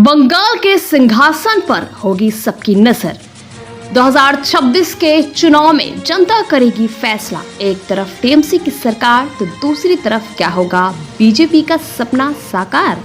बंगाल के सिंहासन पर होगी सबकी नजर। 2026 के चुनाव में जनता करेगी फैसला। एक तरफ टीएमसी की सरकार तो दूसरी तरफ क्या होगा बीजेपी का सपना साकार।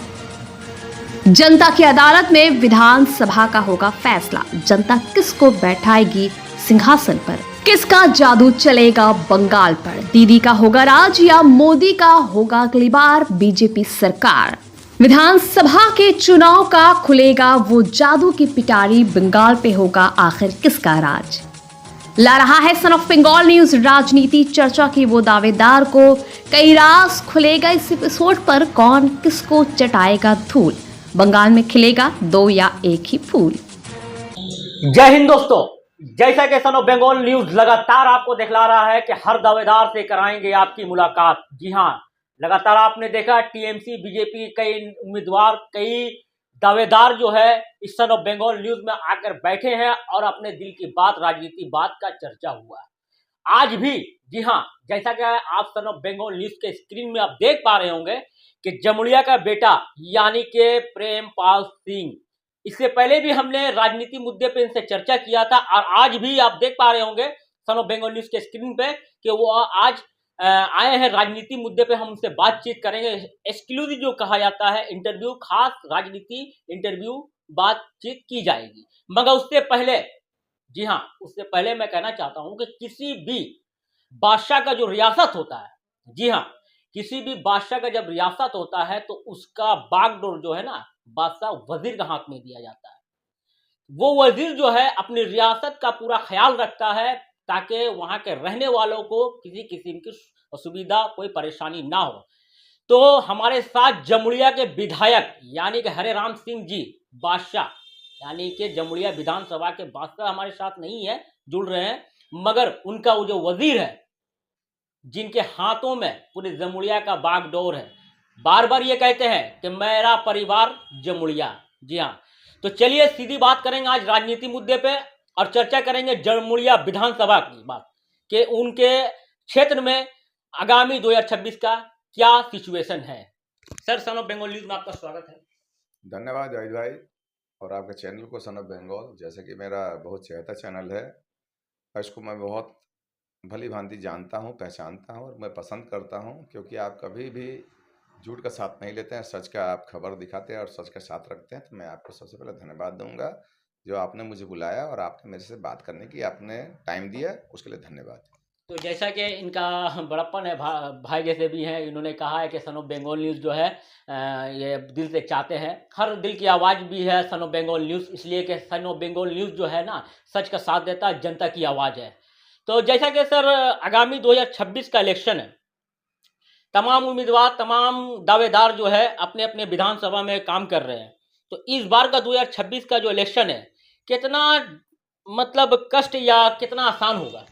जनता की अदालत में विधानसभा का होगा फैसला। जनता किसको बैठाएगी सिंहासन पर, किसका जादू चलेगा बंगाल पर। दीदी का होगा राज या मोदी का होगा अगली बार बीजेपी सरकार। विधानसभा के चुनाव का खुलेगा वो जादू की पिटारी। बंगाल पे होगा आखिर किसका राज। ला रहा है सन ऑफ बंगाल न्यूज राजनीति चर्चा की वो दावेदार को कई राज खुलेगा इस एपिसोड पर। कौन किसको चटाएगा धूल, बंगाल में खिलेगा दो या एक ही फूल। जय हिंद दोस्तों, जैसा कि सन ऑफ बंगाल न्यूज लगातार आपको दिखला रहा है कि हर दावेदार से कराएंगे आपकी मुलाकात। जी हाँ, लगातार आपने देखा टीएमसी बीजेपी कई उम्मीदवार कई दावेदार जो है इस सन ऑफ बंगाल न्यूज में आकर बैठे हैं और अपने दिल की बात, राजनीति बात का चर्चा हुआ है आज भी। जी हाँ, जैसा कि आप सन ऑफ बंगाल न्यूज के स्क्रीन में आप देख पा रहे होंगे कि जमुड़िया का बेटा यानी कि प्रेमपाल सिंह, इससे पहले भी हमने राजनीति मुद्दे पे इनसे चर्चा किया था और आज भी आप देख पा रहे होंगे सन ऑफ बंगाल न्यूज के स्क्रीन पे कि वो आज आए हैं राजनीति मुद्दे पे। हम उनसे बातचीत करेंगे, एक्सक्लूसिव जो कहा जाता है इंटरव्यू, खास राजनीति इंटरव्यू बातचीत की जाएगी। मगर उससे पहले, जी हाँ, उससे पहले मैं कहना चाहता हूं कि किसी भी बादशाह का जो रियासत होता है, जी हाँ, किसी भी बादशाह का जब रियासत होता है तो उसका बागडोर जो है ना, बादशाह वजीर का हाथ में दिया जाता है। वो वजीर जो है अपनी रियासत का पूरा ख्याल रखता है ताकि वहां के रहने वालों को किसी किस्म की असुविधा, कोई परेशानी ना हो। तो हमारे साथ जमुड़िया के विधायक यानी कि हरे राम सिंह जी बादशाह, यानी कि जमुड़िया विधानसभा के बादशाह हमारे साथ नहीं है, जुड़ रहे हैं, मगर उनका वो जो वजीर है जिनके हाथों में पूरे जमुड़िया का बागडोर है, बार बार ये कहते हैं कि मेरा परिवार जमुड़िया। जी हाँ, तो चलिए सीधी बात करेंगे आज राजनीति मुद्दे पे और चर्चा करेंगे जमुड़िया विधानसभा की बात कि उनके क्षेत्र में आगामी 2026 का क्या सिचुएशन है। Sir, son of Bengal news में आपका स्वागत है। धन्यवाद जाहिद भाई और आपके चैनल को सन ऑफ बंगाल, जैसे कि मेरा बहुत चहेता चैनल है, इसको मैं बहुत भली भांति जानता हूँ, पहचानता हूँ और मैं पसंद करता हूँ क्योंकि आप कभी भी झूठ का साथ नहीं लेते हैं, सच का आप खबर दिखाते हैं और सच का साथ रखते हैं। तो मैं आपको सबसे पहले धन्यवाद दूंगा जो आपने मुझे बुलाया और आपने मेरे से बात करने की आपने टाइम दिया, उसके लिए धन्यवाद। तो जैसा कि इनका बड़प्पन है, भाई जैसे भी हैं, इन्होंने कहा है कि सन ऑफ बंगाल न्यूज़ जो है ये दिल से चाहते हैं, हर दिल की आवाज़ भी है सन ऑफ बंगाल न्यूज़, इसलिए कि सन ऑफ बंगाल न्यूज़ जो है ना, सच का साथ देता है, जनता की आवाज़ है। तो जैसा कि सर आगामी 2026 का इलेक्शन है, तमाम उम्मीदवार, तमाम दावेदार जो है अपने अपने विधानसभा में काम कर रहे हैं। तो इस बार का 2026 का जो इलेक्शन है कितना मतलब कष्ट या कितना आसान होगा?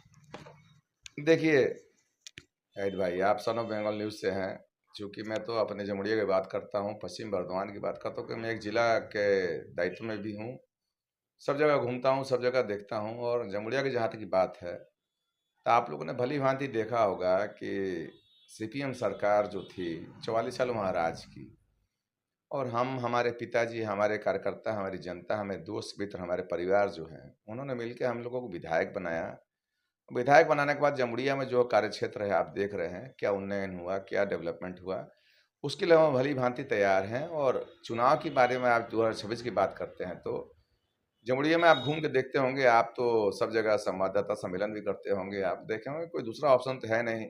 देखिए जाहिद भाई, आप सन ऑफ बंगाल न्यूज़ से हैं, चूँकि मैं तो अपने जमुड़िया की बात करता हूँ, पश्चिम बर्धमान की बात करता हूँ कि मैं एक ज़िला के दायित्व में भी हूँ, सब जगह घूमता हूँ, सब जगह देखता हूँ। और जमुड़िया की जहाँ तक की बात है तो आप लोगों ने भली भांति देखा होगा कि सीपीएम सरकार जो थी 44 साल वहाँ राज की, और हमारे पिताजी, हमारे कार्यकर्ता, हमारी जनता, हमारे दोस्त मित्र, हमारे परिवार जो हैं, उन्होंने मिलकर हम लोगों को विधायक बनाया। विधायक बनाने के बाद जमुड़िया में जो कार्य क्षेत्र है आप देख रहे हैं, क्या उन्नयन हुआ, क्या डेवलपमेंट हुआ, उसके लिए हम भली भांति तैयार हैं। और चुनाव के बारे में आप 2026 की बात करते हैं तो जमुड़िया में आप घूम के देखते होंगे, आप तो सब जगह संवाददाता सम्मेलन भी करते होंगे, आप देखे होंगे कोई दूसरा ऑप्शन तो है नहीं,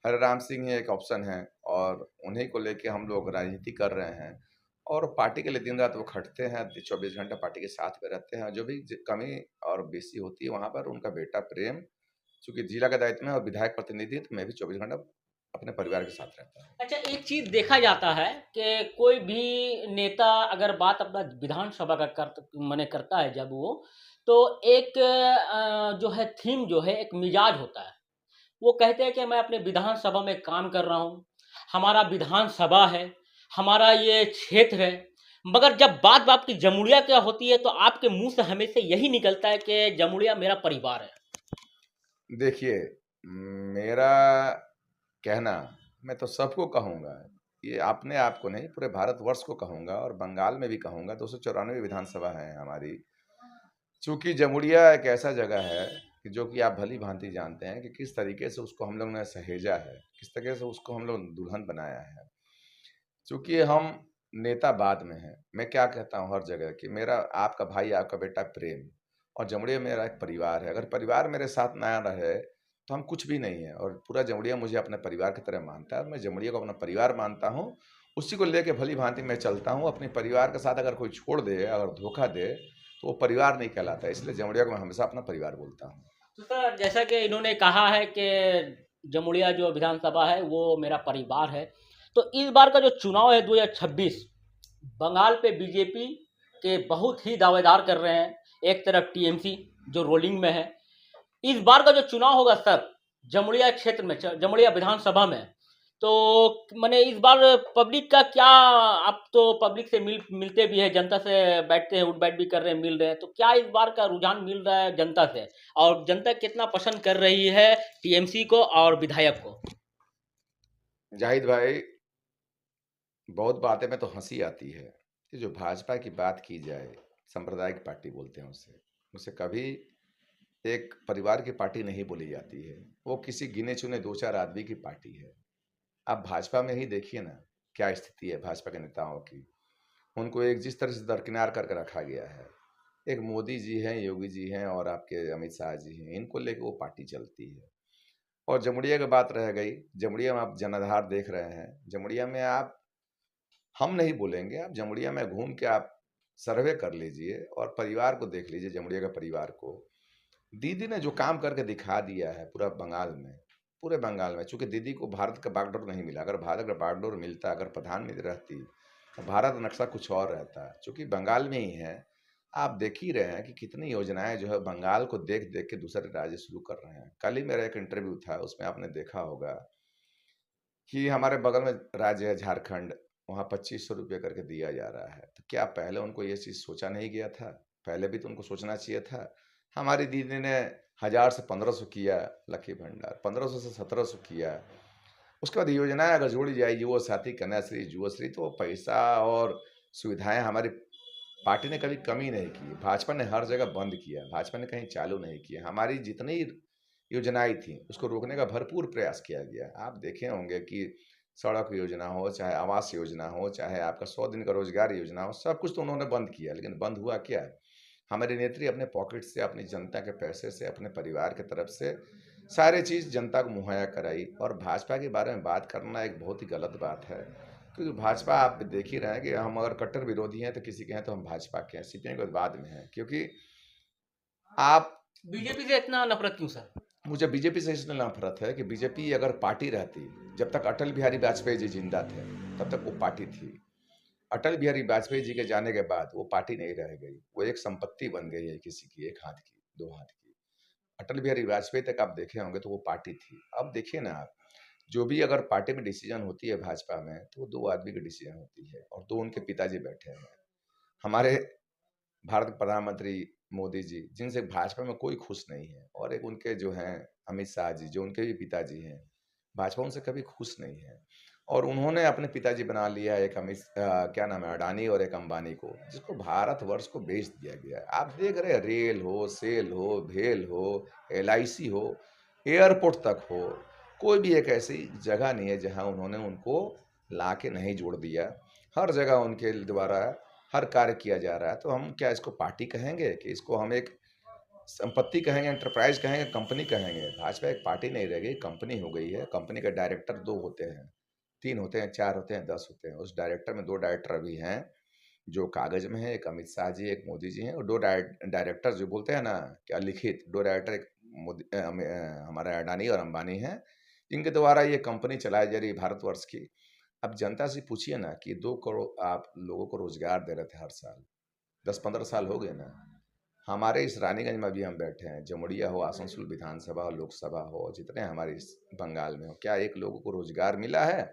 हरे राम सिंह ही एक ऑप्शन है और उन्हीं को लेके हम लोग राजनीति कर रहे हैं। और पार्टी के लिए दिन रात वो खटते हैं, 24 घंटा पार्टी के साथ में रहते हैं। जो भी कमी और बेसी होती है वहाँ पर उनका बेटा प्रेम, चूँकि जिला का दायित्व में और विधायक प्रतिनिधि, तो मैं भी 24 घंटा अपने परिवार के साथ रहता हूँ। अच्छा, एक चीज देखा जाता है कि कोई भी नेता अगर बात अपना विधानसभा का माने करता है जब तो एक जो है थीम, जो है एक मिजाज होता है। वो कहते हैं कि मैं अपने विधानसभा में काम कर रहा हूँ, हमारा विधानसभा है, हमारा ये क्षेत्र है। मगर जब बात आपकी जमुड़िया क्या होती है तो आपके मुंह से हमेशा यही निकलता है कि जमुड़िया मेरा परिवार है। देखिए, मेरा कहना, मैं तो सबको कहूँगा ये अपने आप को नहीं पूरे भारतवर्ष को कहूँगा और बंगाल में भी कहूँगा, 294 विधानसभा है हमारी। चूँकि जमुड़िया एक ऐसा जगह है कि जो कि आप भली-भाँति जानते हैं कि किस तरीके से उसको हम लोग ने सहेजा है, किस तरीके से उसको हम लोग दुल्हन बनाया है। चूँकि हम नेता बाद में हैं, मैं क्या कहता हूँ हर जगह कि मेरा आपका भाई, आपका बेटा प्रेम और जमुड़िया मेरा एक परिवार है। अगर परिवार मेरे साथ ना रहे, तो हम कुछ भी नहीं है और पूरा जमुड़िया मुझे अपने परिवार की तरह मानता है और मैं जमुड़िया को अपना परिवार मानता हूँ। उसी को लेके भली-भाँति मैं चलता हूँ। अपने परिवार के साथ अगर कोई छोड़ दे, अगर धोखा दे, तो वो परिवार नहीं कहलाता है। इसलिए जमुड़िया को मैं हमेशा अपना परिवार बोलता हूँ। तो सर, जैसा कि इन्होंने कहा है कि जमुड़िया जो विधानसभा है वो मेरा परिवार है, तो इस बार का जो चुनाव है 2026, बंगाल पे बीजेपी के बहुत ही दावेदार कर रहे हैं। एक तरफ टीएमसी जो रोलिंग में है। इस बार का जो चुनाव होगा सर, जमुड़िया क्षेत्र में, जमुड़िया विधानसभा में, तो मैंने इस बार पब्लिक का क्या, आप तो पब्लिक से मिलते भी है, जनता से बैठते हैं, उठ बैठ भी कर रहे हैं, मिल रहे हैं, तो क्या इस बार का रुझान मिल रहा है जनता से, और जनता कितना पसंद कर रही है टीएमसी को और विधायक को? जाहिद भाई, बहुत बातें में तो हंसी आती है कि जो भाजपा की बात की जाए, सांप्रदायिक पार्टी बोलते हैं उसे, उसे कभी एक परिवार की पार्टी नहीं बोली जाती है। वो किसी गिने चुने 2-4 आदमी की पार्टी है। आप भाजपा में ही देखिए ना, क्या स्थिति है भाजपा के नेताओं की। उनको एक जिस तरह से दरकिनार करके रखा गया है, एक मोदी जी हैं, योगी जी हैं और आपके अमित शाह जी हैं, इनको लेके वो पार्टी चलती है। और जमुड़िया की बात रह गई, जमुड़िया में आप जनाधार देख रहे हैं। जमुड़िया में आप, हम नहीं बोलेंगे, आप जमुड़िया में घूम के आप सर्वे कर लीजिए और परिवार को देख लीजिए, जमुड़िया के परिवार को। दीदी ने जो काम करके दिखा दिया है पूरे बंगाल में, चूंकि दीदी को भारत का बागडोर नहीं मिला। अगर भारत का बागडोर मिलता, अगर प्रधानमंत्री रहती, तो भारत का नक्शा कुछ और रहता। चूंकि बंगाल में ही है, आप देख ही रहे हैं कि कितनी योजनाएं जो है बंगाल को देख देख के दूसरे राज्य शुरू कर रहे हैं। कल ही मेरा एक इंटरव्यू था, उसमें आपने देखा होगा कि हमारे बगल में राज्य है झारखंड, वहाँ 2500 रुपये करके दिया जा रहा है। तो क्या पहले उनको ये चीज़ सोचा नहीं गया था? पहले भी तो उनको सोचना चाहिए था। हमारी दीदी ने 1000 से 1500 किया लकी भंडार, 1500 से 1700 किया। उसके बाद योजनाएं अगर जोड़ी जाए, युवा साथी, कन्याश्री, जुवश्री, तो पैसा और सुविधाएं हमारी पार्टी ने कभी कमी नहीं की। भाजपा ने हर जगह बंद किया, भाजपा ने कहीं चालू नहीं किया। हमारी जितनी योजनाएं थी उसको रोकने का भरपूर प्रयास किया गया। आप देखे होंगे कि सड़क योजना हो, चाहे आवास योजना हो, चाहे आपका 100 दिन का रोजगार योजना हो, सब कुछ तो उन्होंने बंद किया। लेकिन बंद हुआ क्या? हमारी नेत्री अपने पॉकेट से, अपनी जनता के पैसे से, अपने परिवार की तरफ से सारी चीज़ जनता को मुहैया कराई। और भाजपा के बारे में बात करना एक बहुत ही गलत बात है, क्योंकि भाजपा आप देख ही रहे हैं कि हम अगर कट्टर विरोधी हैं तो किसी के हैं तो हम भाजपा के हैं, सीपीएम के बाद में हैं। क्योंकि आप, बीजेपी से इतना नफरत क्यों सर? मुझे बीजेपी से इसलिए नफरत है कि बीजेपी अगर पार्टी रहती, जब तक अटल बिहारी वाजपेयी जी जिंदा थे तब तक वो पार्टी थी। अटल बिहारी वाजपेयी जी के जाने के बाद वो पार्टी नहीं रह गई, वो एक संपत्ति बन गई है किसी की, एक हाथ की, दो हाथ की। अटल बिहारी वाजपेयी तक आप देखे होंगे तो वो पार्टी थी। अब देखिए ना आप, जो भी अगर पार्टी में डिसीजन होती है भाजपा में, तो वो 2 आदमी की डिसीजन होती है और 2 उनके पिताजी बैठे हैं। हमारे भारत के प्रधानमंत्री मोदी जी, जिनसे भाजपा में कोई खुश नहीं है, और एक उनके जो हैं अमित शाह जी, जो उनके भी पिताजी हैं, भाजपा उनसे कभी खुश नहीं है। और उन्होंने अपने पिताजी बना लिया एक क्या नाम है, अडानी और एक अंबानी को, जिसको भारतवर्ष को बेच दिया गया है। आप देख रहे हैं, रेल हो, सेल हो, भेल हो, एलआईसी हो, एयरपोर्ट तक हो, कोई भी एक ऐसी जगह नहीं है जहां उन्होंने उनको ला के नहीं जोड़ दिया। हर जगह उनके द्वारा हर कार्य किया जा रहा है। तो हम क्या इसको पार्टी कहेंगे कि इसको हम एक संपत्ति कहेंगे, एंटरप्राइज कहेंगे, कंपनी कहेंगे? भाजपा एक पार्टी नहीं रह गई, कंपनी हो गई है। कंपनी के डायरेक्टर 2 होते हैं, 3 होते हैं, 4 होते हैं, 10 होते हैं। उस डायरेक्टर में 2 डायरेक्टर अभी हैं जो कागज में है, एक अमित शाह जी, एक मोदी जी हैं। और 2 डायरेक्टर जो बोलते हैं ना क्या लिखित, 2 डायरेक्टर, एक हमारे अडानी और अंबानी हैं, जिनके द्वारा ये कंपनी चलाई जा रही है भारतवर्ष की। अब जनता से पूछिए ना कि 2 करोड़ आप लोगों को रोजगार दे रहे थे हर साल, 10-15 साल हो गए ना। हमारे इस रानीगंज में भी हम बैठे हैं, जमुड़िया हो, आसनसोल विधानसभा हो, लोकसभा हो, जितने हमारे इस बंगाल में हो, क्या एक लोगों को रोजगार मिला है?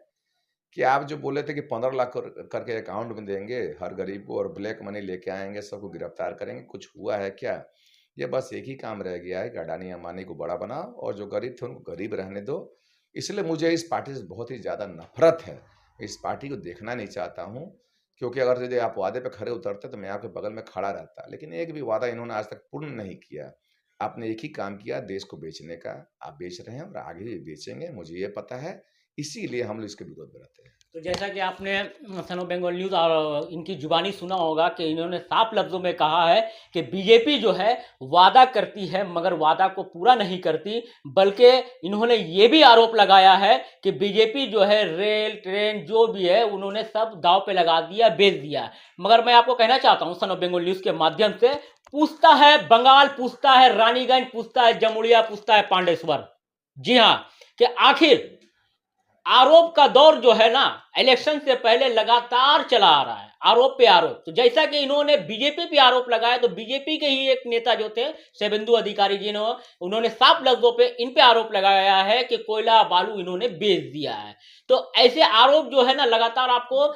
कि आप जो बोले थे कि 15 लाख करके अकाउंट में देंगे हर गरीब को और ब्लैक मनी लेके आएंगे, सबको गिरफ्तार करेंगे, कुछ हुआ है क्या? ये बस एक ही काम रह गया है कि अडानी अंबानी को बड़ा बनाओ और जो गरीब थे उनको गरीब रहने दो। इसलिए मुझे इस पार्टी से बहुत ही ज़्यादा नफरत है। इस पार्टी को देखना नहीं चाहता हूँ, क्योंकि अगर यदि आप वादे पे खरे उतरते तो मैं आपके बगल में खड़ा रहता। लेकिन एक भी वादा इन्होंने आज तक पूर्ण नहीं किया। आपने एक ही काम किया, देश को बेचने का। आप बेच रहे हैं और आगे भी बेचेंगे, मुझे ये पता है। इसीलिए हम लोग इसके विरोध में रहते हैं। तो जैसा कि आपने सन ऑफ बंगाल न्यूज़ और इनकी जुबानी सुना होगा कि इन्होंने साफ लफ्ज़ों में कहा है कि बीजेपी जो है वादा करती है मगर वादा को पूरा नहीं करती, बल्कि इन्होंने ये भी आरोप लगाया है कि बीजेपी जो है रेल ट्रेन जो भी है उन्होंने सब दांव पे लगा दिया, बेच दिया। मगर मैं आपको कहना चाहता हूँ सन ऑफ बंगाल न्यूज़ के माध्यम से, पूछता है बंगाल, पूछता है रानीगंज, पूछता है जमुड़िया, पूछता है पांडेश्वर। जी हाँ, कि आखिर आरोप का दौर जो है ना इलेक्शन से पहले लगातार चला आ रहा है, आरोप पे आरोप। तो जैसा कि इन्होंने बीजेपी पे आरोप लगाया, तो बीजेपी के ही एक नेता जो थे शुभेंदु अधिकारी जी ने, उन्होंने साफ लफ्जों पे इन पे आरोप लगाया है कि कोयला बालू इन्होंने बेच दिया है। तो ऐसे आरोप जो है ना लगातार आपको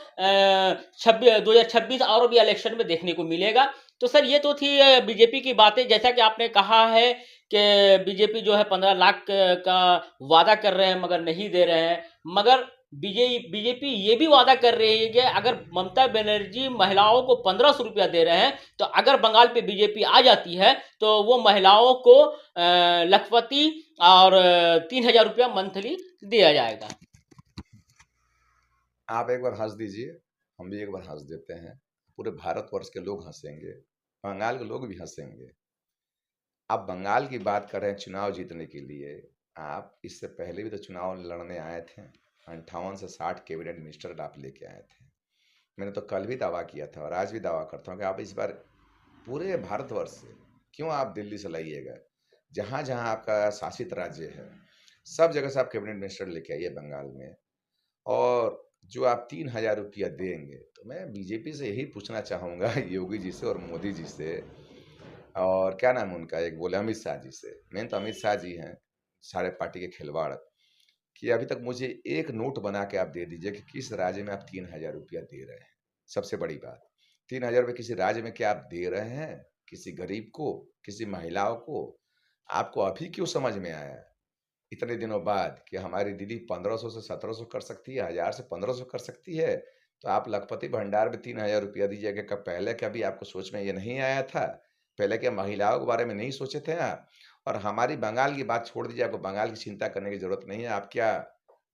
2026 और भी इलेक्शन में देखने को मिलेगा। तो सर ये तो थी बीजेपी की बातें। जैसा कि आपने कहा है कि बीजेपी जो है 15 लाख का वादा कर रहे हैं मगर नहीं दे रहे हैं, मगर बीजेपी ये भी वादा कर रही है कि अगर ममता बनर्जी महिलाओं को 1500 रुपया दे रहे हैं, तो अगर बंगाल पे बीजेपी आ जाती है तो वो महिलाओं को लखपति और 3000 रुपया मंथली दिया जाएगा। आप एक बार हंस दीजिए, हम भी एक बार हंस देते हैं। पूरे भारतवर्ष के लोग हंसेंगे, बंगाल के लोग भी हंसेंगे। आप बंगाल की बात कर रहे हैं चुनाव जीतने के लिए। आप इससे पहले भी तो चुनाव लड़ने आए थे। 58 से 60 कैबिनेट मिनिस्टर आप लेके आए थे। मैंने तो कल भी दावा किया था और आज भी दावा करता हूँ कि आप इस बार पूरे भारतवर्ष से क्यों आप दिल्ली से लाइएगा, जहाँ जहाँ आपका शासित राज्य है सब जगह से आप कैबिनेट मिनिस्टर लेके आइए बंगाल में। और जो आप 3000 रुपया देंगे, तो मैं बीजेपी से यही पूछना चाहूँगा योगी जी से और मोदी जी से, और क्या नाम है उनका, एक बोले अमित शाह जी से। मेन तो अमित शाह जी हैं, सारे पार्टी के खिलवाड़, कि अभी तक मुझे एक नोट बना के आप दे दीजिए कि किस राज्य में आप 3000 रुपया दे रहे हैं। सबसे बड़ी बात, 3000 रुपये किसी राज्य में क्या आप दे रहे हैं, किसी गरीब को, किसी महिलाओं को? आपको अभी क्यों समझ में आया इतने दिनों बाद कि हमारी दीदी 1500 से 1700 कर सकती है, 1000 से 1500 कर सकती है? तो आप लखपति भंडार में 3000 रुपया दीजिएगा। कब पहले कभी आपको सोच में ये नहीं आया था? पहले क्या महिलाओं के बारे में नहीं सोचे थे आप? और हमारी बंगाल की बात छोड़ दीजिए, आपको बंगाल की चिंता करने की ज़रूरत नहीं है। आप क्या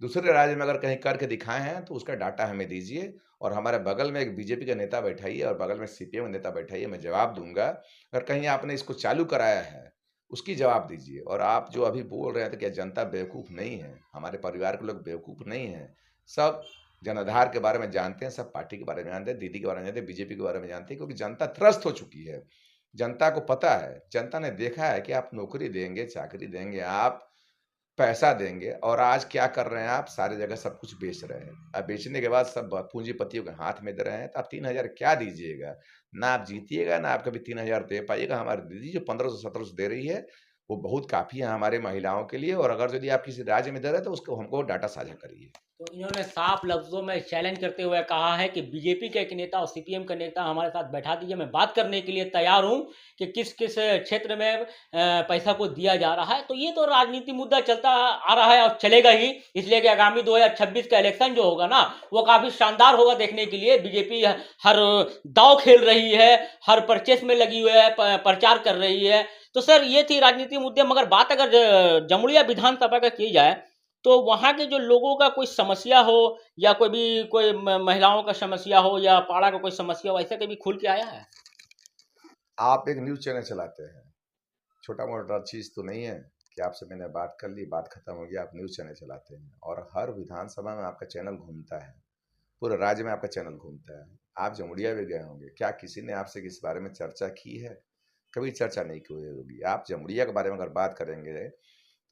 दूसरे राज्य में अगर कहीं करके दिखाए हैं तो उसका डाटा हमें दीजिए, और हमारे बगल में एक बीजेपी का नेता बैठाइए और बगल में सीपीएम का नेता बैठाइए, मैं जवाब दूँगा। अगर कहीं आपने इसको चालू कराया है, उसकी जवाब दीजिए। और आप जो अभी बोल रहे हैं तो क्या जनता बेवकूफ़ नहीं है? हमारे परिवार के लोग बेवकूफ़ नहीं हैं। सब जनाधार के बारे में जानते हैं, सब पार्टी के बारे में जानते हैं, दीदी के बारे में जानते हैं, बीजेपी के बारे में जानते हैं, क्योंकि जनता त्रस्त हो चुकी है। जनता को पता है, जनता ने देखा है कि आप नौकरी देंगे, चाकरी देंगे, आप पैसा देंगे, और आज क्या कर रहे हैं आप? सारी जगह सब कुछ बेच रहे हैं। अब बेचने के बाद सब पूँजीपतियों के हाथ में दे रहे हैं, तो आप 3000 क्या दीजिएगा? ना आप जीतिएगा, ना आप कभी 3000 दे पाइएगा। हमारी दीदी जो 1500-1700 दे रही है, वो बहुत काफ़ी है हमारे महिलाओं के लिए। और अगर यदि आप किसी राज्य में दे रहे हैं, तो उसको हमको डाटा साझा करिए। तो इन्होंने साफ लफ्जों में चैलेंज करते हुए कहा है कि बीजेपी का एक नेता और सीपीएम का नेता हमारे साथ बैठा दीजिए, मैं बात करने के लिए तैयार हूं कि किस किस क्षेत्र में पैसा को दिया जा रहा है। तो ये तो राजनीति मुद्दा चलता आ रहा है और चलेगा ही, इसलिए कि आगामी 2026 का इलेक्शन जो होगा ना वो काफ़ी शानदार होगा देखने के लिए। बीजेपी हर दाव खेल रही है, हर परचेस में लगी हुई है, प्रचार कर रही है। तो सर ये थी राजनीति मुद्दे। मगर बात अगर जमुड़िया विधानसभा का की जाए, तो वहाँ के जो लोगों का कोई समस्या हो या कोई भी कोई महिलाओं का समस्या हो या पाड़ा का कोई समस्या हो, ऐसा कभी खुल के आया है? आप एक न्यूज़ चैनल चलाते हैं, छोटा-मोटा चीज़ तो नहीं है कि आपसे मैंने बात कर ली, बात खत्म हो गया, आप न्यूज़ चैनल चलाते हैं और हर विधानसभा में आपका चैनल घूमता है, पूरे राज्य में आपका चैनल घूमता है। आप जमुड़िया भी गए होंगे, क्या किसी ने आपसे इस बारे में चर्चा की है? कभी चर्चा नहीं की होगी। आप जमुड़िया के बारे में अगर बात करेंगे,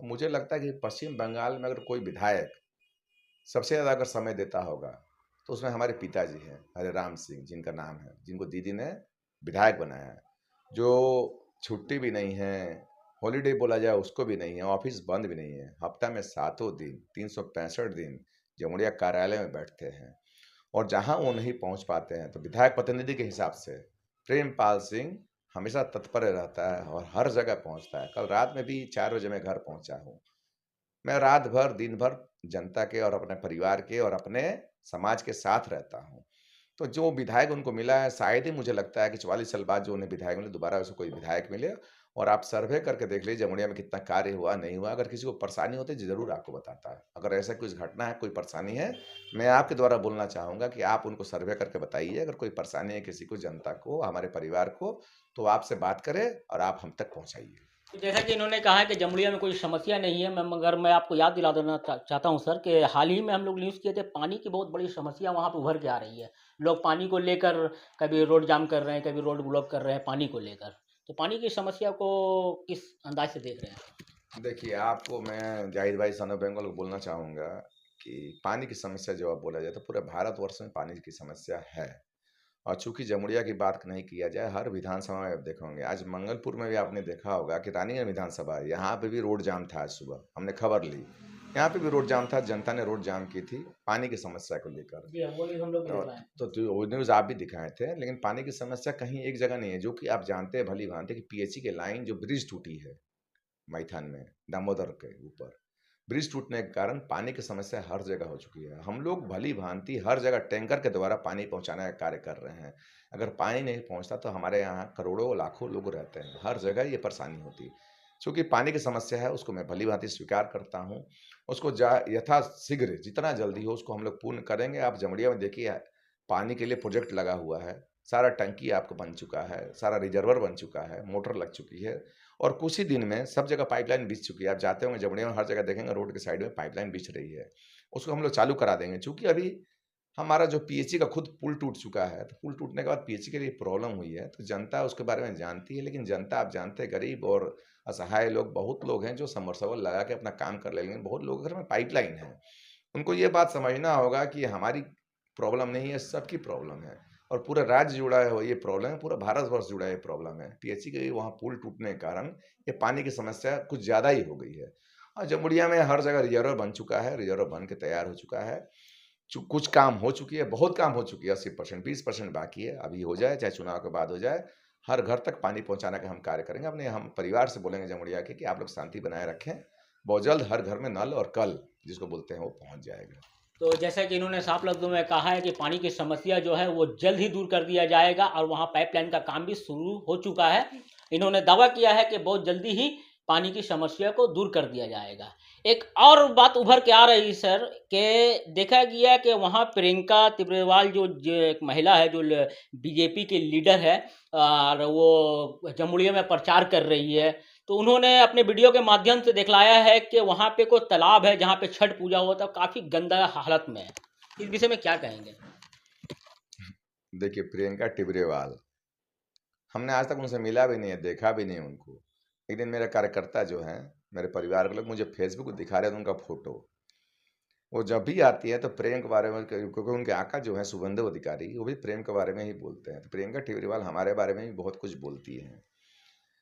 तो मुझे लगता है कि पश्चिम बंगाल में अगर कोई विधायक सबसे ज़्यादा अगर समय देता होगा, तो उसमें हमारे पिताजी हैं, हरिराम सिंह जिनका नाम है, जिनको दीदी ने विधायक बनाया है। जो छुट्टी भी नहीं है, हॉलिडे बोला जाए उसको भी नहीं है, ऑफिस बंद भी नहीं है। हफ्ता में 7 दिन, 365 दिन जमुड़िया कार्यालय में बैठते हैं, और जहाँ वो नहीं पहुँच पाते हैं, तो विधायक प्रतिनिधि के हिसाब से प्रेमपाल सिंह हमेशा तत्पर रहता है और हर जगह पहुँचता है। कल रात में भी 4 बजे मैं घर पहुँचा हूँ। मैं रात भर, दिन भर जनता के और अपने परिवार के और अपने समाज के साथ रहता हूँ। तो जो विधायक उनको मिला है, शायद ही मुझे लगता है कि 44 साल बाद जो उन्हें विधायक मिले, दोबारा वैसे कोई विधायक मिले। और आप सर्वे करके देख लीजिए जमुड़िया में कितना कार्य हुआ, नहीं हुआ। अगर किसी को परेशानी होती है, ज़रूर आपको बताता है। अगर ऐसा कुछ घटना है, कोई परेशानी है, मैं आपके द्वारा बोलना चाहूँगा कि आप उनको सर्वे करके बताइए। अगर कोई परेशानी है किसी को, जनता को, हमारे परिवार को, तो आपसे बात करें और आप हम तक पहुँचाइए। तो जैसा कि इन्होंने कहा है कि जमुड़िया में कोई समस्या नहीं है, मगर मैं आपको याद दिला देना चाहता हूं सर कि हाल ही में हम लोग न्यूज़ किए थे, पानी की बहुत बड़ी समस्या वहां पर उभर के आ रही है। लोग पानी को लेकर कभी रोड जाम कर रहे हैं, कभी रोड ब्लॉक कर रहे हैं पानी को लेकर। तो पानी की समस्या को किस अंदाज से देख रहे हैं? देखिए, आपको मैं जाहिद भाई सन ऑफ बंगाल को बोलना चाहूँगा कि पानी की समस्या जो अब बोला जाए तो पूरे भारतवर्ष में पानी की समस्या है। और चूंकि जमुड़िया की बात नहीं किया जाए, हर विधानसभा में आप देखोगे, आज मंगलपुर में भी आपने देखा होगा कि रानीगंज विधानसभा है, यहाँ पे भी रोड जाम था। आज सुबह हमने खबर ली, यहाँ पे भी रोड जाम था, जनता ने रोड जाम की थी पानी की समस्या को लेकर। जी वो न्यूज़ हम लोग भी तो, देख रहे हैं। वो न्यूज़ आप भी दिखाए थे, लेकिन पानी की समस्या कहीं एक जगह नहीं है। जो कि आप जानते हैं भली भांति कि पीएचई के लाइन जो ब्रिज टूटी है मैथान में, दामोदर के ऊपर ब्रिज टूटने के कारण पानी की समस्या हर जगह हो चुकी है। हम लोग भली भांति हर जगह टैंकर के द्वारा पानी पहुंचाने का कार्य कर रहे हैं। अगर पानी नहीं पहुंचता तो हमारे यहाँ करोड़ों लाखों लोग रहते हैं, हर जगह ये परेशानी होती है। चूँकि पानी की समस्या है, उसको मैं भली भांति स्वीकार करता हूँ। उसको यथाशीघ्र जितना जल्दी हो उसको हम लोग पूर्ण करेंगे। आप जमुड़िया में देखिए, पानी के लिए प्रोजेक्ट लगा हुआ है, सारा टंकी आपको बन चुका है, सारा रिजर्वर बन चुका है, मोटर लग चुकी है और कुछ ही दिन में सब जगह पाइपलाइन बिछ चुकी है। आप जाते होंगे जमुड़िया में, हर जगह देखेंगे रोड के साइड में पाइपलाइन बिछ रही है। उसको हम लोग चालू करा देंगे। चूँकि अभी हमारा जो पीएचई का खुद पुल टूट चुका है, तो पुल टूटने के बाद पीएचई के लिए प्रॉब्लम हुई है, तो जनता उसके बारे में जानती है। लेकिन जनता, आप जानते हैं, गरीब और असहाय लोग, बहुत लोग हैं जो सबमर्सिबल लगा के अपना काम कर ले, लेकिन बहुत लोगों के घर में पाइपलाइन है। उनको ये बात समझना होगा कि हमारी प्रॉब्लम नहीं है, सबकी प्रॉब्लम है और पूरा राज्य जुड़ा है, वो ये प्रॉब्लम है, पूरा भारतवर्ष जुड़ा है, ये प्रॉब्लम है। पीएचई के वहाँ पुल टूटने के कारण ये पानी की समस्या कुछ ज़्यादा ही हो गई है। और जमुड़िया में हर जगह रिजर्वर बन चुका है, रिजर्वर बन के तैयार हो चुका है। कुछ काम हो चुकी है, बहुत काम हो चुकी है, 80%, 20% बाकी है। अभी हो जाए, चाहे चुनाव के बाद हो जाए, हर घर तक पानी पहुंचाने का हम कार्य करेंगे। अपने हम परिवार से बोलेंगे जमुड़िया के कि आप लोग शांति बनाए रखें, बहुत जल्द हर घर में नल और कल जिसको बोलते हैं वो पहुंच जाएगा। तो जैसा कि इन्होंने साफ लफ्ज़ों में कहा है कि पानी की समस्या जो है वो जल्द ही दूर कर दिया जाएगा और वहाँ पाइपलाइन का काम भी शुरू हो चुका है। इन्होंने दावा किया है कि बहुत जल्दी ही पानी की समस्या को दूर कर दिया जाएगा। एक और बात उभर के आ रही सर कि देखा गया कि वहाँ प्रियंका तिब्रेवाल जो एक महिला है, जो बीजेपी के लीडर है और वो जमुड़िया में प्रचार कर रही है, तो उन्होंने अपने वीडियो के माध्यम से दिखलाया है कि वहाँ पे कोई तालाब है जहाँ पे छठ पूजा होता है, काफ़ी गंदा हालत में है। इस विषय में क्या कहेंगे? देखिए, प्रियंका टिब्रेवाल, हमने आज तक उनसे मिला भी नहीं है, देखा भी नहीं उनको। एक दिन मेरा कार्यकर्ता जो है, मेरे परिवार के लोग मुझे फेसबुक पर दिखा रहे थे उनका फोटो। वो जब भी आती है तो प्रेम के बारे में, क्योंकि उनके आका जो है शुभेंदु अधिकारी, वो भी प्रेम के बारे में ही बोलते हैं। तो प्रियंका टिब्रेवाल हमारे बारे में भी बहुत कुछ बोलती हैं।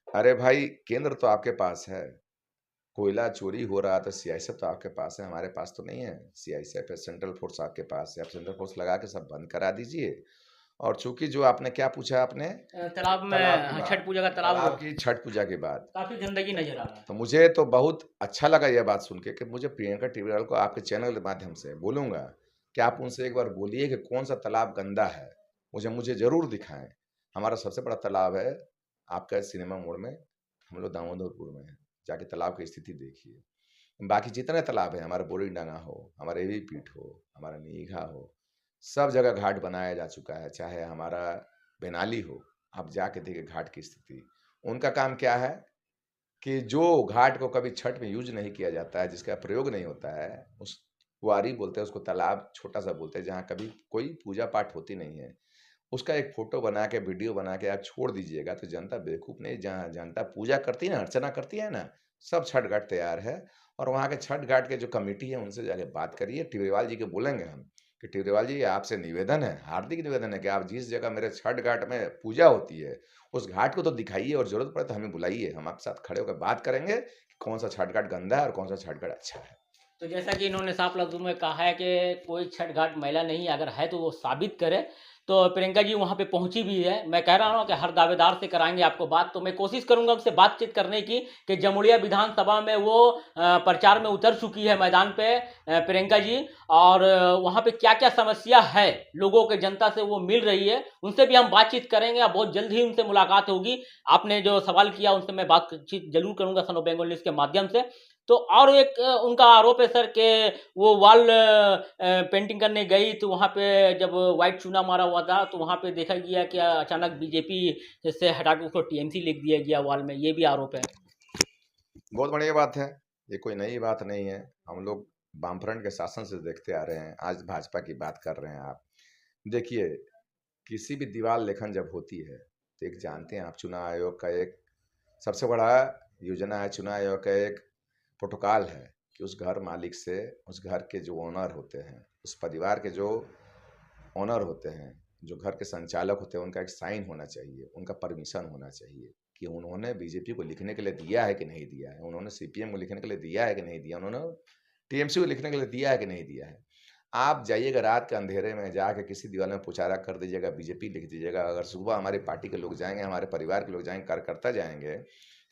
अरे भाई, केंद्र तो आपके पास है, कोयला चोरी हो रहा तो सीआईएसएफ तो आपके पास है, हमारे पास तो नहीं है। सीआईएसएफ है, सेंट्रल फोर्स आपके पास है, आप सेंट्रल फोर्स लगा के सब बंद करा दीजिए। और चूंकि जो आपने क्या पूछा, आपने तालाब में छठ पूजा का तालाब की छठ पूजा के बाद काफ़ी गंदगी नजर आ रहा है। तो मुझे तो बहुत अच्छा लगा यह बात सुन के कि मुझे प्रियंका टिब्रेवाल को आपके चैनल के माध्यम से बोलूँगा कि आप उनसे एक बार बोलिए कि कौन सा तालाब गंदा है, मुझे ज़रूर दिखाएं। हमारा सबसे बड़ा तालाब है आपका सिनेमा मोड़ में, हम लोग दामोदरपुर में, जाके तालाब की स्थिति देखिए। बाकी जितने तालाब हैं, हमारा बोरिंग डांगा हो, हमारा एवी पीठ हो, हमारा नीघा हो, सब जगह घाट बनाया जा चुका है। चाहे हमारा बेनाली हो, आप जाके देखिए घाट की स्थिति। उनका काम क्या है कि जो घाट को कभी छठ में यूज नहीं किया जाता है, जिसका प्रयोग नहीं होता है, उस कुआरी बोलते हैं उसको, तालाब छोटा सा बोलते हैं, जहाँ कभी कोई पूजा पाठ होती नहीं है, उसका एक फोटो बना के, वीडियो बना के आप छोड़ दीजिएगा तो जनता बेवकूफ़ नहीं। जहाँ जनता पूजा करती है ना, अर्चना करती है ना, सब छठ घाट तैयार है। और वहाँ के छठ घाट के जो कमेटी है उनसे जाके बात करिए। टिब्रेवाल जी को बोलेंगे हम कि टिब्रेवाल जी, आपसे निवेदन है, हार्दिक निवेदन है कि आप जिस जगह मेरे छठ घाट में पूजा होती है उस घाट को तो दिखाइए और ज़रूरत पड़े तो हमें बुलाइए, हम आपके साथ खड़े होकर बात करेंगे कि कौन सा छठ घाट गंदा है और कौन सा छठ घाट अच्छा है। तो जैसा कि इन्होंने साफ लफ्ज़ों में कहा है कि कोई छठ घाट मैला नहीं, अगर है तो वो साबित करे। तो प्रियंका जी वहाँ पे पहुँची भी है। मैं कह रहा हूँ कि हर दावेदार से कराएंगे आपको बात, तो मैं कोशिश करूँगा उनसे बातचीत करने की कि जमुड़िया विधानसभा में वो प्रचार में उतर चुकी है मैदान पे प्रियंका जी, और वहाँ पे क्या क्या समस्या है लोगों के, जनता से वो मिल रही है, उनसे भी हम बातचीत करेंगे। अब बहुत जल्द ही उनसे मुलाकात होगी। आपने जो सवाल किया उनसे मैं बातचीत जरूर करूँगा सन ऑफ बंगाल न्यूज़ के माध्यम से। तो और एक उनका आरोप है सर कि वो वॉल पेंटिंग करने गई तो वहाँ पे जब व्हाइट चूना मारा हुआ था तो वहाँ पे देखा गया कि अचानक बीजेपी से हटा के उसको टीएमसी लिख दिया गया वॉल में, ये भी आरोप है। बहुत बढ़िया बात है, ये कोई नई बात नहीं है। हम लोग वामफ्रंट के शासन से देखते आ रहे हैं, आज भाजपा की बात कर रहे हैं आप। देखिए, किसी भी दीवार लेखन जब होती है तो एक जानते हैं आप, चुनाव आयोग का एक सबसे बड़ा योजना है, चुनाव आयोग का एक प्रोटोकॉल है कि उस घर मालिक से, उस घर के जो ओनर होते हैं, उस परिवार के जो ओनर होते हैं, जो घर के संचालक होते हैं, उनका एक साइन होना चाहिए, उनका परमिशन होना चाहिए कि उन्होंने बीजेपी को लिखने के लिए दिया है कि नहीं दिया है, उन्होंने सीपीएम को लिखने के लिए दिया है कि नहीं दिया, उन्होंने टीएमसी को लिखने के लिए दिया है कि नहीं दिया है। आप जाइएगा रात के अंधेरे में जाके किसी दीवार में पुचारा कर दीजिएगा, बीजेपी लिख दीजिएगा। अगर सुबह हमारी पार्टी के लोग जाएंगे, हमारे परिवार के लोग जाएंगे, कार्यकर्ता जाएंगे,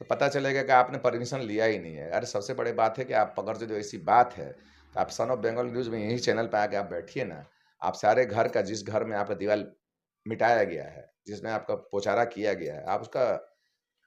तो पता चलेगा कि आपने परमिशन लिया ही नहीं है। अरे सबसे बड़ी बात है कि आप अगर जो ऐसी बात है तो आप सन ऑफ बंगाल न्यूज़ में यही चैनल पर आके आप बैठिए ना। आप सारे घर का, जिस घर में आपका दीवार मिटाया गया है, जिसमें आपका पोचारा किया गया है, आप उसका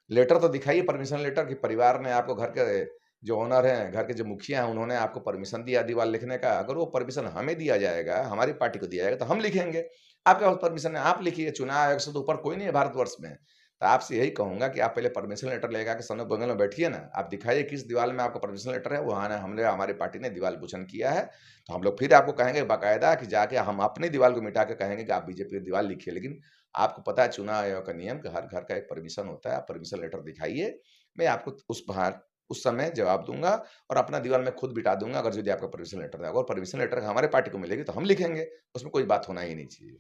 लेटर तो दिखाइए, परमिशन लेटर, कि परिवार ने आपको, घर के जो ओनर हैं, घर के जो मुखिया हैं, उन्होंने आपको परमिशन दिया दीवार लिखने का। अगर वो परमिशन हमें दिया जाएगा, हमारी पार्टी को दिया जाएगा, तो हम लिखेंगे। आपके पास परमिशन है, आप लिखिए। चुनाव आयोग से तो ऊपर कोई नहीं है भारतवर्ष में। तो आपसे यही कहूंगा कि आप पहले परमिशन लेटर लेकर के सन ऑफ बंगाल में बैठिए ना, आप दिखाइए किस दीवार में आपका परमिशन लेटर है। वहाँ हमने, हमारी पार्टी ने दीवार पूजन किया है, तो हम लोग फिर आपको कहेंगे बाकायदा कि जाके हम अपनी दीवार को मिटा के कहेंगे कि आप बीजेपी की दीवार लिखिए। लेकिन आपको पता है चुनाव आयोग का नियम कि हर घर का एक परमिशन होता है। आप परमिशन लेटर दिखाइए, मैं आपको उस समय जवाब दूंगा और अपना दीवार में खुद बिठा दूंगा। अगर यदि आपका परमिशन लेटर है, अगर परमिशन लेटर हमारे पार्टी को मिलेगी तो हम लिखेंगे, उसमें कोई बात होना ही नहीं चाहिए।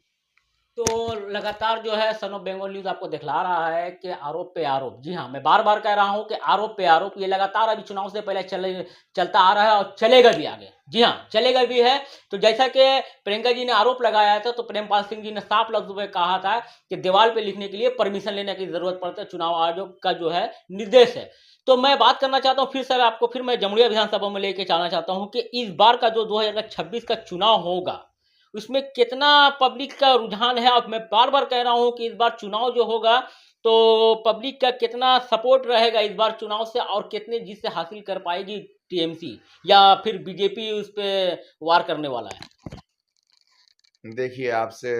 तो लगातार जो है सन ऑफ बंगाल न्यूज़ आपको दिखला रहा है कि आरोप पे आरोप, जी हाँ, मैं बार बार कह रहा हूँ कि आरोप पे आरोप ये लगातार अभी चुनाव से पहले चलता आ रहा है और चलेगा भी आगे। जी हाँ, चलेगा भी है। तो जैसा कि प्रियंका जी ने आरोप लगाया था, तो प्रेमपाल सिंह जी ने साफ लफ्जों में कहा था कि दीवार पे लिखने के लिए परमिशन लेने की जरूरत पड़ती है, चुनाव आयोग का जो है निर्देश है। तो मैं बात करना चाहता हूँ फिर सर आपको, फिर मैं जमुड़िया विधानसभा में लेके जाना चाहता हूँ कि इस बार का जो 2026 का चुनाव होगा उसमें कितना पब्लिक का रुझान है। और मैं बार बार कह रहा हूं कि इस बार चुनाव जो होगा तो पब्लिक का कितना सपोर्ट रहेगा इस बार चुनाव से, और कितने जीत से हासिल कर पाएगी टीएमसी, या फिर बीजेपी उस पर वार करने वाला है। देखिए, आपसे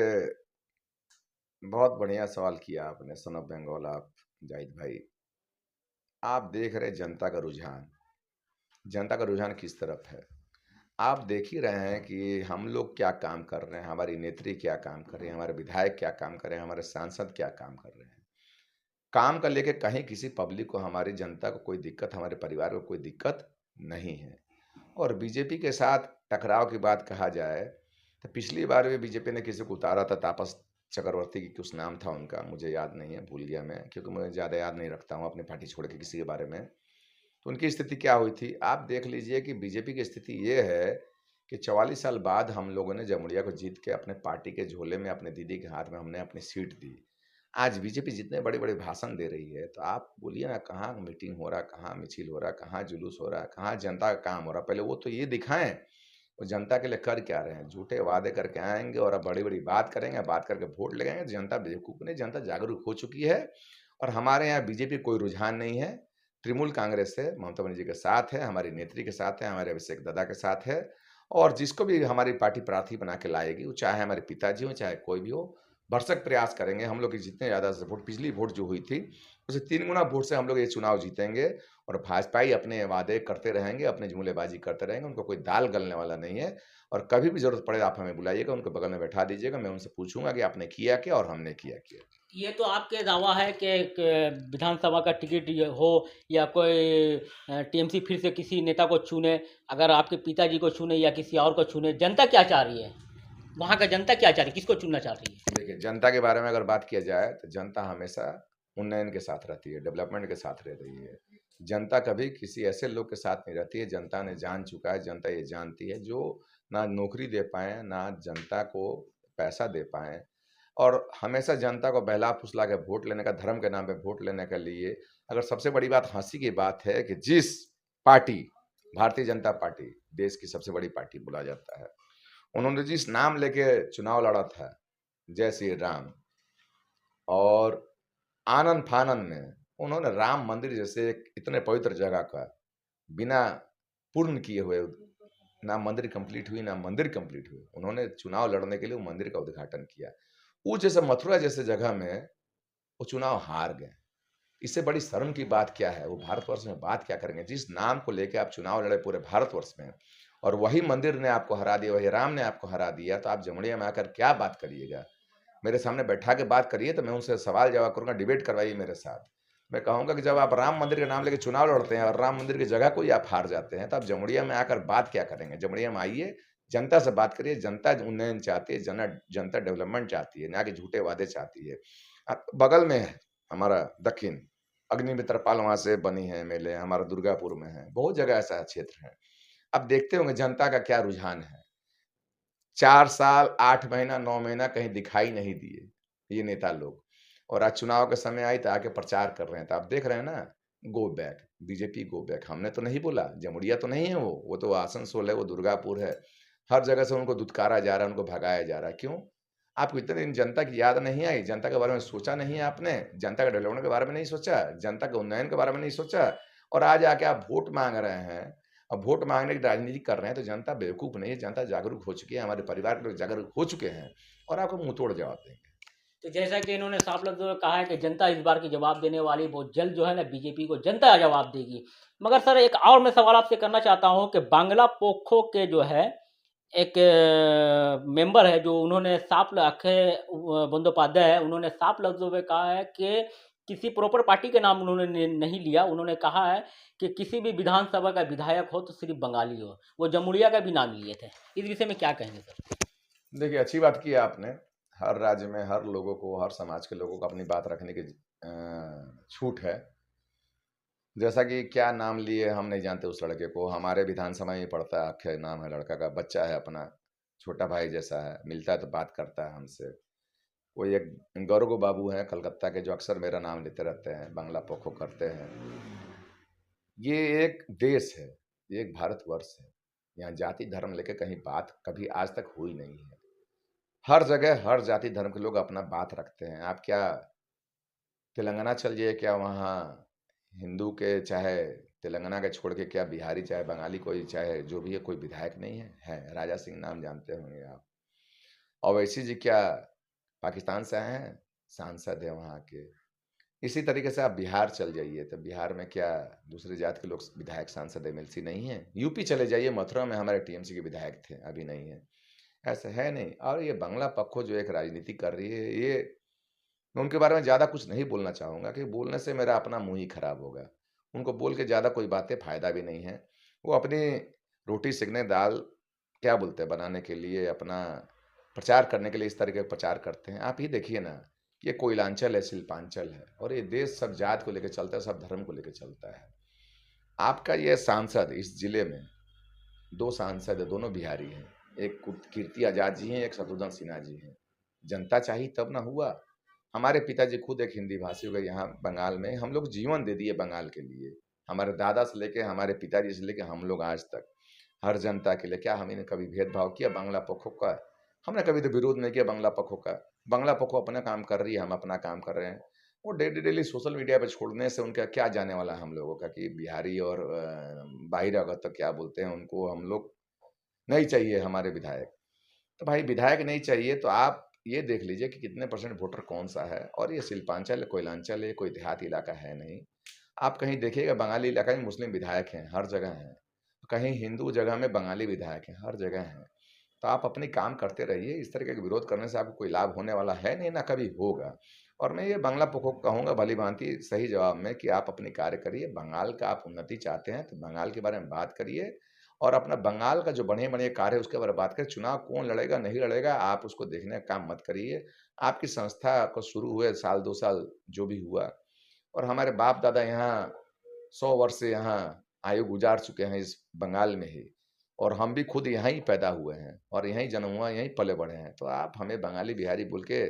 बहुत बढ़िया सवाल किया आपने सन ऑफ बंगाल, आप जाहिद भाई। आप देख रहे जनता का रुझान, जनता का रुझान किस तरफ है। आप देख ही रहे हैं कि हम लोग क्या काम कर रहे हैं, हमारी नेत्री क्या काम कर रहे हैं, हमारे विधायक क्या काम कर रहे हैं, हमारे सांसद क्या काम कर रहे हैं। काम का लेके कहीं किसी पब्लिक को, हमारी जनता को कोई दिक्कत, हमारे परिवार को कोई दिक्कत नहीं है। और बीजेपी के साथ टकराव की बात कहा जाए तो पिछली बार भी बीजेपी ने किसी को उतारा था, तापस चक्रवर्ती की कुछ नाम था उनका, मुझे याद नहीं है, भूल गया मैं, क्योंकि मैं ज़्यादा याद नहीं रखता हूँ अपनी पार्टी छोड़ के किसी के बारे में। तो उनकी स्थिति क्या हुई थी आप देख लीजिए कि बीजेपी की स्थिति ये है कि 44 साल बाद हम लोगों ने जमुड़िया को जीत के अपने पार्टी के झोले में, अपने दीदी के हाथ में हमने अपनी सीट दी। आज बीजेपी जितने बड़े बड़े भाषण दे रही है, तो आप बोलिए ना, कहाँ मीटिंग हो रहा, कहाँ मिছিল हो रहा, कहाँ जुलूस हो रहा, कहाँ जनता का काम हो रहा। पहले वो तो ये दिखाएं वो जनता के लिए कर क्या रहे हैं। झूठे वादे करके आएंगे और अब बड़ी बड़ी बात करेंगे, बात करके वोट लगाएंगे। जनता बेवकूफ़ नहीं, जनता जागरूक हो चुकी है। और हमारे यहाँ बीजेपी कोई रुझान नहीं है। तृणमूल कांग्रेस है, ममता बनर्जी के साथ है, हमारी नेत्री के साथ है, हमारे अभिषेक दादा के साथ है। और जिसको भी हमारी पार्टी प्रार्थी बना के लाएगी, वो चाहे हमारे पिताजी हो चाहे कोई भी हो, भरसक प्रयास करेंगे। हम लोग की जितने ज़्यादा से वोट, पिछली वोट जो हुई थी उससे 3 गुना वोट से हम लोग ये चुनाव जीतेंगे। और भाजपा ही अपने वादे करते रहेंगे, अपने जुमलेबाजी करते रहेंगे, उनको कोई दाल गलने वाला नहीं है। और कभी भी जरूरत पड़े आप हमें बुलाइएगा, उनको बगल में बैठा दीजिएगा, मैं उनसे पूछूंगा कि आपने किया क्या और हमने किया क्या। ये तो आपके दावा है कि विधानसभा का टिकट हो या कोई टीएमसी फिर से किसी नेता को चुने, अगर आपके पिताजी को चुने या किसी और को चुने, जनता क्या चाह रही है, वहाँ का जनता क्या चाह रही है, किसको चुनना चाह रही है? देखिए, जनता के बारे में अगर बात किया जाए तो जनता हमेशा उन्नयन के साथ रहती है, डेवलपमेंट के साथ रह रही है। जनता कभी किसी ऐसे लोग के साथ नहीं रहती है। जनता ने जान चुका है, जनता ये जानती है जो ना नौकरी दे पाए, ना जनता को पैसा दे पाए, और हमेशा जनता को बहला फुसला के वोट लेने का, धर्म के नाम पे वोट लेने के लिए, अगर सबसे बड़ी बात हंसी की बात है कि जिस पार्टी, भारतीय जनता पार्टी देश की सबसे बड़ी पार्टी बोला जाता है, उन्होंने जिस नाम लेके चुनाव लड़ा था, जय श्री राम, और आनन फानन में उन्होंने राम मंदिर जैसे एक इतने पवित्र जगह का बिना पूर्ण किए हुए, ना मंदिर कंप्लीट हुई ना मंदिर कंप्लीट हुई, उन्होंने चुनाव लड़ने के लिए वो मंदिर का उद्घाटन किया। वो जैसे मथुरा जैसे जगह में वो चुनाव हार गए। इससे बड़ी शर्म की बात क्या है? वो भारतवर्ष में बात क्या करेंगे? जिस नाम को लेकर आप चुनाव लड़े पूरे भारतवर्ष में, और वही मंदिर ने आपको हरा दिया, वही राम ने आपको हरा दिया, तो आप जमुड़िया में आकर क्या बात करिएगा? मेरे सामने बैठा के बात करिए, तो मैं उनसे सवाल जवाब करूंगा, डिबेट करवाइए मेरे साथ। मैं कहूंगा कि जब आप राम मंदिर के नाम लेके चुनाव लड़ते हैं और राम मंदिर की जगह को ही आप हार जाते हैं, तो आप जमुड़िया में आकर बात क्या करेंगे? जमुड़िया में आइए, जनता से बात करिए। जनता उन्नयन चाहती है, जनता डेवलपमेंट चाहती है, ना कि झूठे वादे चाहती है। बगल में है हमारा दक्षिण अग्निमित्र पाल, वहां से बनी है एमएलए, हमारा दुर्गापुर में है, बहुत जगह ऐसा क्षेत्र है। अब देखते होंगे जनता का क्या रुझान है। 4 साल 8 महीना 9 महीना कहीं दिखाई नहीं दिए ये नेता लोग, और आज चुनाव के समय आई तो आके प्रचार कर रहे हैं। तो आप देख रहे हैं ना, go back, BJP go back. हमने तो नहीं बोला, जमुड़िया तो नहीं है वो तो आसनसोल है, वो दुर्गापुर है। हर जगह से उनको दुत्कारा जा रहा है, उनको भगाया जा रहा है। क्यों? आपको इतने दिन जनता की याद नहीं आई? जनता के बारे में सोचा नहीं है आपने? जनता के डेवलपमेंट के बारे में नहीं सोचा? जनता के उन्नयन के बारे में नहीं सोचा? और आज आके आप वोट मांग रहे हैं, अब वोट मांगने की राजनीति कर रहे हैं। तो जनता बेवकूफ़ नहीं है, जनता जागरूक हो चुकी है, हमारे परिवार के लोग जागरूक हो चुके हैं, और आपको मुंह तोड़ जवाब देंगे। तो जैसा कि इन्होंने साफ लफ्ज़ों में कहा है कि जनता इस बार की जवाब देने वाली, बहुत जल्द जो है ना बीजेपी को जनता जवाब देगी। मगर सर एक और मैं सवाल आपसे करना चाहता हूँ कि बांग्ला पोखो के जो है एक मेंबर है, जो उन्होंने अक्षय बंदोपाध्याय है, उन्होंने साफ लफ्ज़ों में कहा है कि किसी प्रॉपर पार्टी के नाम उन्होंने नहीं लिया। उन्होंने कहा है कि किसी भी विधानसभा का विधायक हो तो सिर्फ बंगाली हो। वो जमुड़िया का भी नाम लिए थे। इस विषय में क्या कहेंगे सर? देखिए, अच्छी बात की आपने। हर राज्य में हर लोगों को, हर समाज के लोगों को अपनी बात रखने की छूट है। जैसा कि क्या नाम लिए हम नहीं जानते उस लड़के को, हमारे विधानसभा में पढ़ता है, अक्षय नाम है लड़का का, बच्चा है अपना, छोटा भाई जैसा है, मिलता है तो बात करता है हमसे। कोई एक गौरव बाबू हैं कलकत्ता के, जो अक्सर मेरा नाम लेते रहते हैं, बांग्ला पोखो करते हैं। ये एक देश है, ये एक भारतवर्ष है। यहाँ जाति धर्म लेके कहीं बात कभी आज तक हुई नहीं है। हर जगह हर जाति धर्म के लोग अपना बात रखते हैं। आप क्या तेलंगाना चल जाइए, क्या वहाँ हिंदू के, चाहे तेलंगाना के छोड़ के, क्या बिहारी चाहे बंगाली, कोई चाहे जो भी है, कोई विधायक नहीं है? राजा सिंह नाम जानते होंगे आप। ओवैसी जी क्या पाकिस्तान से आए हैं? सांसद है वहाँ के। इसी तरीके से आप बिहार चल जाइए, तो बिहार में क्या दूसरी जात के लोग विधायक सांसद एमएलसी नहीं है? यूपी चले जाइए, मथुरा में हमारे टीएमसी के विधायक थे, अभी नहीं है। ऐसा है नहीं। और ये बांग्ला पक्खो जो एक राजनीति कर रही है, ये मैं उनके बारे में ज़्यादा कुछ नहीं बोलना चाहूँगा, कि बोलने से मेरा अपना मुँह ही खराब होगा। उनको बोल के ज़्यादा कोई बातें फ़ायदा भी नहीं है। वो अपनी रोटी सेकने दाल क्या बोलते हैं बनाने के लिए, अपना प्रचार करने के लिए इस तरह के प्रचार करते हैं। आप ही देखिए ना, ये कोयलांचल है, शिल्पांचल है, और ये देश सब जात को लेकर चलता है, सब धर्म को लेकर चलता है। आपका ये सांसद इस जिले में 2 सांसद है, दोनों बिहारी हैं। एक कीर्ति आजाद जी हैं, एक शत्रुघ्न सिन्हा जी हैं। जनता चाहिए तब ना हुआ। हमारे पिताजी खुद एक हिंदी भाषी हो गए यहाँ बंगाल में, हम लोग जीवन दे दिए बंगाल के लिए। हमारे दादा से लेके, हमारे पिताजी से लेके हम लोग आज तक हर जनता के लिए, क्या हमने कभी भेदभाव किया बांग्ला पक्खों का? हमने कभी तो विरोध नहीं किया बांग्ला पक्खों का। बांग्ला पक्खो अपना काम कर रही है, हम अपना काम कर रहे हैं। वो डेली सोशल मीडिया पे छोड़ने से उनका क्या जाने वाला है हम लोगों का, कि बिहारी और बाहर अगर तो क्या बोलते हैं उनको, हम लोग नहीं चाहिए हमारे विधायक। तो भाई विधायक नहीं चाहिए तो आप ये देख लीजिए कि कितने परसेंट वोटर कौन सा है। और ये शिल्पांचल कोयलांचल है, कोई देहाती इलाका है नहीं। आप कहीं देखिएगा बंगाली इलाका में मुस्लिम विधायक हैं, हर जगह हैं। कहीं हिंदू जगह में बंगाली विधायक हैं, हर जगह हैं। तो आप अपनी काम करते रहिए। इस तरीके का विरोध करने से आपको कोई लाभ होने वाला है नहीं, ना कभी होगा। और मैं ये बांग्ला पोखो को कहूँगा भली भांति सही जवाब में, कि आप अपनी कार्य करिए। बंगाल का आप उन्नति चाहते हैं तो बंगाल के बारे में बात करिए, और अपना बंगाल का जो बढ़िया-बढ़िया कार्य है उसके बारे में बात करें। चुनाव कौन लड़ेगा नहीं लड़ेगा आप उसको देखने का काम मत करिए। आपकी संस्था को शुरू हुए साल 2 साल जो भी हुआ, और हमारे बाप-दादा यहाँ 100 वर्ष से यहाँ आयु गुजार चुके हैं इस बंगाल में ही, और हम भी खुद यहाँ ही पैदा हुए हैं और यहीं जन्म हुआ, यहीं पले-बढ़े हैं। तो आप हमें बंगाली, बिहारी बोल के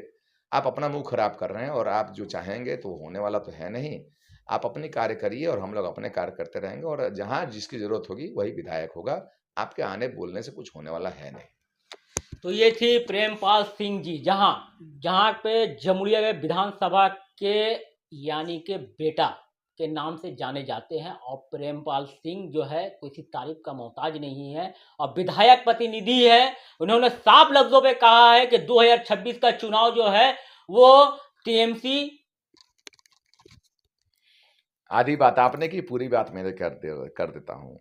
आप अपना मुंह खराब कर रहे हैं और आप जो चाहेंगे तो होने वाला तो है नहीं। आप अपनी कार्य करिए और हम लोग अपने कार्य करते रहेंगे और जहाँ जिसकी ज़रूरत होगी वही विधायक होगा। आपके आने बोलने से कुछ होने वाला है नहीं। तो ये थी प्रेमपाल सिंह जी, जहाँ पे जमुड़िया के विधानसभा के यानी के बेटा के नाम से जाने जाते हैं। और प्रेमपाल सिंह जो है किसी तारीफ का मोहताज नहीं है और विधायक प्रतिनिधि है। उन्होंने साफ लफ्जों में कहा है कि 2026 का चुनाव जो है वो टीएमसी। आधी बात आपने की, पूरी बात मैं कर देता हूँ।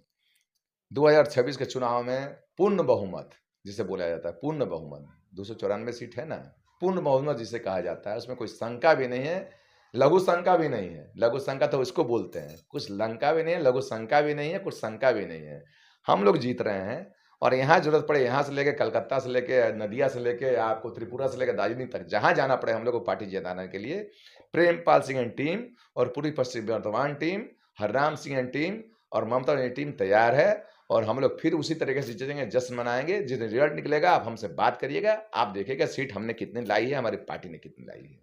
2026 के चुनाव में पूर्ण बहुमत जिसे बोला जाता है, पूर्ण बहुमत 294 सीट है ना, पूर्ण बहुमत जिसे कहा जाता है, उसमें कोई शंका भी नहीं है, लघु शंका भी नहीं है। लघु शंका तो उसको बोलते हैं, कुछ लंका भी नहीं है, लघु शंका भी नहीं है, कुछ शंका भी नहीं है। हम लोग जीत रहे हैं और यहाँ जरूरत पड़े, यहाँ से लेके कलकत्ता से लेके नदिया से लेके आपको त्रिपुरा से लेकर दार्जिलिंग तक जहाँ जाना पड़े हम लोग को पार्टी जिताने के लिए प्रेमपाल सिंह एंड टीम और पूरी Paschim Bardhaman team, Harram Singh and team और ममता एंड टीम तैयार है। और हम लोग फिर उसी तरीके से जीतेंगे, जश्न मनाएंगे। जिस रिजल्ट निकलेगा आप हमसे बात करिएगा, आप देखिएगा सीट हमने कितनी लाई है, हमारी पार्टी ने कितनी लाई है।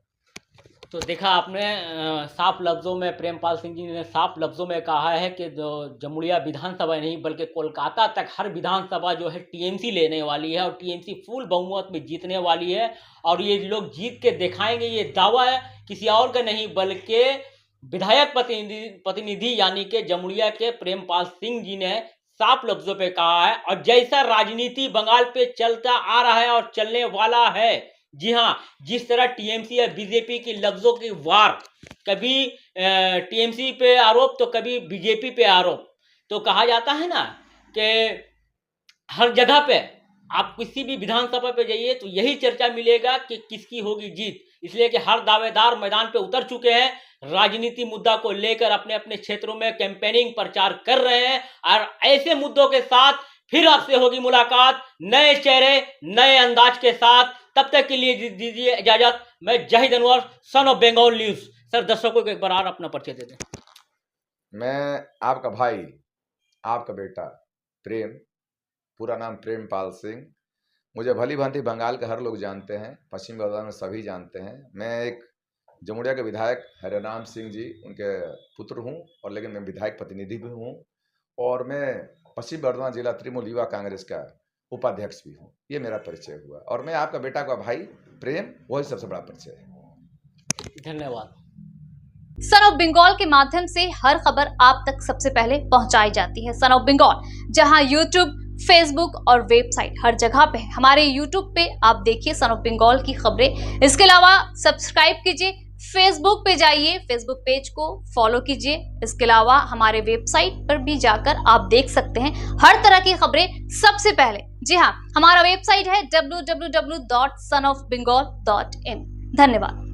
तो देखा आपने, साफ लफ्ज़ों में प्रेमपाल सिंह जी ने साफ लफ्ज़ों में कहा है कि जमुड़िया विधानसभा नहीं बल्कि कोलकाता तक हर विधानसभा जो है टीएमसी लेने वाली है और टीएमसी फुल बहुमत में जीतने वाली है। और ये लोग जीत के दिखाएंगे, ये दावा है किसी और का नहीं बल्कि विधायक प्रतिनिधि यानी कि जमुड़िया के प्रेमपाल सिंह जी ने साफ लफ्जों पे कहा है। और जैसा राजनीति बंगाल पे चलता आ रहा है और चलने वाला है, जी हाँ, जिस तरह टीएमसी या बीजेपी की लफ्जों की वार, कभी टीएमसी पे आरोप तो कभी बीजेपी पे आरोप, तो कहा जाता है ना कि हर जगह पे आप किसी भी विधानसभा पे जाइए तो यही चर्चा मिलेगा कि किसकी होगी जीत। इसलिए कि हर दावेदार मैदान पे उतर चुके हैं, राजनीति मुद्दा को लेकर अपने अपने क्षेत्रों में कैंपेनिंग प्रचार कर रहे हैं। और ऐसे मुद्दों के साथ फिर आपसे होगी मुलाकात नए चेहरे नए अंदाज के साथ। तब तक के लिए दीजिए इजाजत। मैं Zahid Anwar, son of Bengal news. Sir, दर्शकों को एक बार और अपना परिचय दे दें। मैं आपका भाई, आपका बेटा प्रेम, पूरा नाम प्रेमपाल सिंह। मुझे भली भांति बंगाल के हर लोग जानते हैं, पश्चिम बंगाल में सभी जानते हैं। मैं एक जमुड़िया के विधायक हरराम सिंह जी उनके पुत्र हूं और लेकिन मैं विधायक प्रतिनिधि भी हूं और मैं पश्चिम बर्धमान जिला तृणमूल युवा कांग्रेस का उपाध्यक्ष भी हूं। ये मेरा परिचय हुआ और मैं आपका बेटा का भाई प्रेम, वही सबसे बड़ा परिचय है। धन्यवाद। सन ऑफ बंगाल के माध्यम से हर खबर आप तक सबसे पहले पहुंचाई जाती है। सन ऑफ बंगाल जहां यूट्यूब, फेसबुक और वेबसाइट हर जगह पे है। हमारे यूट्यूब पे आप देखिए सन ऑफ बंगाल की खबरें। इसके अलावा सब्सक्राइब कीजिए, फेसबुक पे जाइए, फेसबुक पेज को फॉलो कीजिए। इसके अलावा हमारे वेबसाइट पर भी जाकर आप देख सकते हैं हर तरह की खबरें सबसे पहले। जी हाँ, हमारा वेबसाइट है www.sonofbengal.in। धन्यवाद।